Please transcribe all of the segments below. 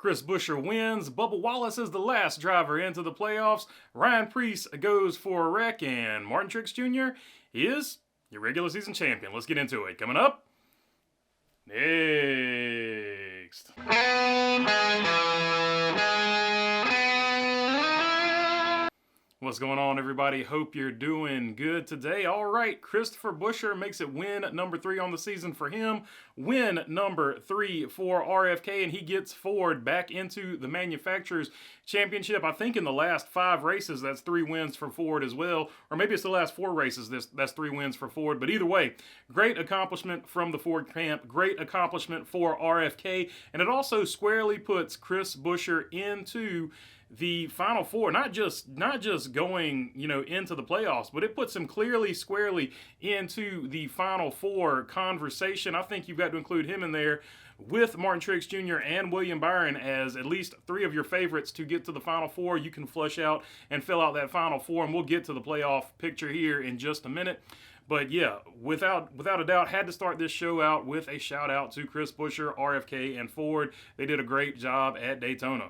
Chris Buescher wins. Bubba Wallace is the last driver into the playoffs. Ryan Preece goes for a wreck. And Martin Truex Jr. is your regular season champion. Let's get into it. Coming up next. What's going on, everybody? Hope you're doing good today. All right, Christopher Buescher makes it win number 3 on the season for him. Win number 3 for RFK, and he gets Ford back into the Manufacturers Championship. I think in the last 5 races, that's 3 wins for Ford as well. Or maybe it's the last 4 races, that's 3 wins for Ford. But either way, great accomplishment from the Ford camp. Great accomplishment for RFK. And it also squarely puts Chris Buescher into the Final Four, not just going, into the playoffs, but it puts him clearly, squarely into the Final Four conversation. I think you've got to include him in there with Martin Truex Jr. and William Byron as at least 3 of your favorites to get to the Final Four. You can flush out and fill out that Final Four, and we'll get to the playoff picture here in just a minute. But yeah, without a doubt, had to start this show out with a shout out to Chris Buescher, RFK, and Ford. They did a great job at Daytona.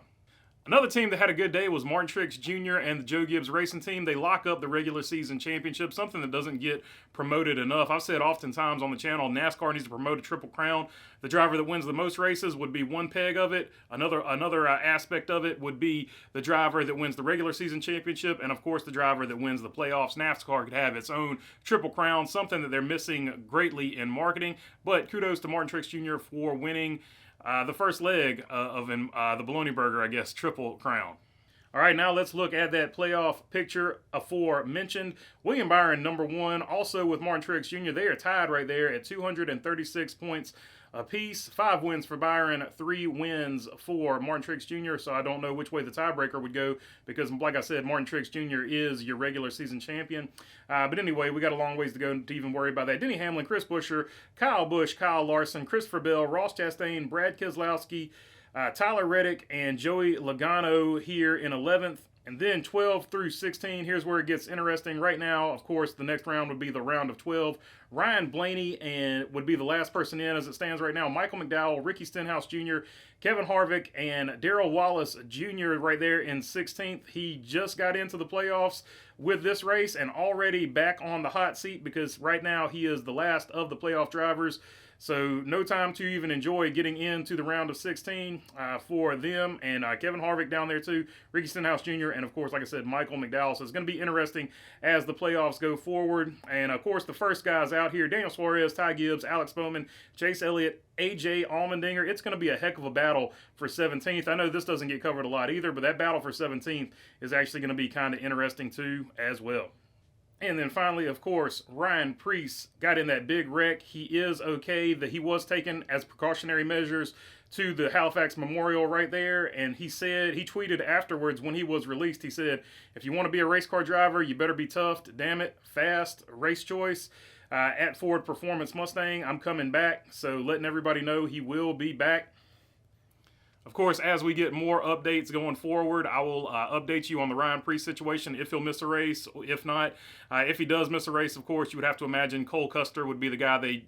Another team that had a good day was Martin Truex Jr. and the Joe Gibbs Racing Team. They lock up the regular season championship, something that doesn't get promoted enough. I've said oftentimes on the channel, NASCAR needs to promote a Triple Crown. The driver that wins the most races would be one peg of it. Another aspect of it would be the driver that wins the regular season championship, and of course the driver that wins the playoffs. NASCAR could have its own Triple Crown, something that they're missing greatly in marketing. But kudos to Martin Truex Jr. for winning the first leg of the Bologna Burger, I guess, Triple Crown. All right, now let's look at that playoff picture aforementioned. William Byron, number 1, also with Martin Truex Jr. They are tied right there at 236 points apiece. 5 wins for Byron, 3 wins for Martin Truex Jr. So I don't know which way the tiebreaker would go because, like I said, Martin Truex Jr. is your regular season champion. But anyway, we got a long ways to go to even worry about that. Denny Hamlin, Chris Buescher, Kyle Busch, Kyle Larson, Christopher Bell, Ross Chastain, Brad Keselowski, Tyler Reddick, and Joey Logano here in 11th. And then 12 through 16, here's where it gets interesting. Right now, of course, the next round would be the round of 12. Ryan Blaney would be the last person in as it stands right now. Michael McDowell, Ricky Stenhouse Jr., Kevin Harvick, and Darrell Wallace Jr. right there in 16th. He just got into the playoffs with this race and already back on the hot seat because right now he is the last of the playoff drivers. So no time to even enjoy getting into the round of 16 for them. And Kevin Harvick down there too, Ricky Stenhouse Jr., and of course, like I said, Michael McDowell. So it's going to be interesting as the playoffs go forward. And of course, the first guys out here, Daniel Suarez, Ty Gibbs, Alex Bowman, Chase Elliott, AJ Allmendinger. It's going to be a heck of a battle for 17th. I know this doesn't get covered a lot either, but that battle for 17th is actually going to be kind of interesting too as well. And then finally, of course, Ryan Preece got in that big wreck. He is okay. That he was taken as precautionary measures to the Halifax Memorial right there. And he tweeted afterwards when he was released, he said, if you want to be a race car driver, you better be tough, damn it, fast, race choice. At Ford Performance Mustang, I'm coming back. So letting everybody know he will be back. Of course, as we get more updates going forward, I will update you on the Ryan Preece situation, if he'll miss a race, if not. If he does miss a race, of course, you would have to imagine Cole Custer would be the guy they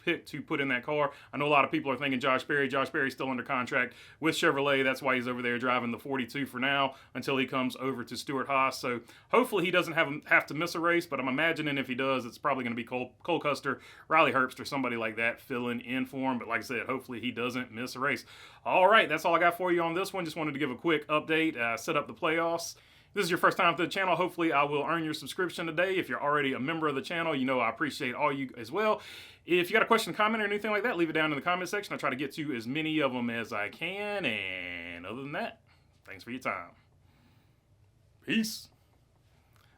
picked to put in that car. I know a lot of people are thinking Josh Berry. Josh Berry's still under contract with Chevrolet. That's why he's over there driving the 42 for now until he comes over to Stewart-Haas. So hopefully he doesn't have to miss a race, but I'm imagining if he does, it's probably going to be Cole Custer, Riley Herbst, or somebody like that filling in for him. But like I said, hopefully he doesn't miss a race. All right, that's all I got for you on this one. Just wanted to give a quick update, set up the playoffs. If this is your first time to the channel, hopefully I will earn your subscription today. If you're already a member of the channel, you know I appreciate all you as well. If you got a question, comment, or anything like that, leave it down in the comment section. I'll try to get to as many of them as I can. And other than that, thanks for your time. Peace.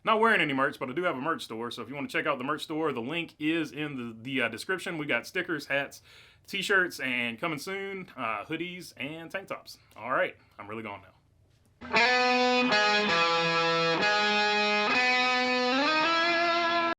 Not wearing any merch, but I do have a merch store. So if you want to check out the merch store, the link is in the description. We got stickers, hats, t-shirts, and coming soon, hoodies and tank tops. All right, I'm really gone now.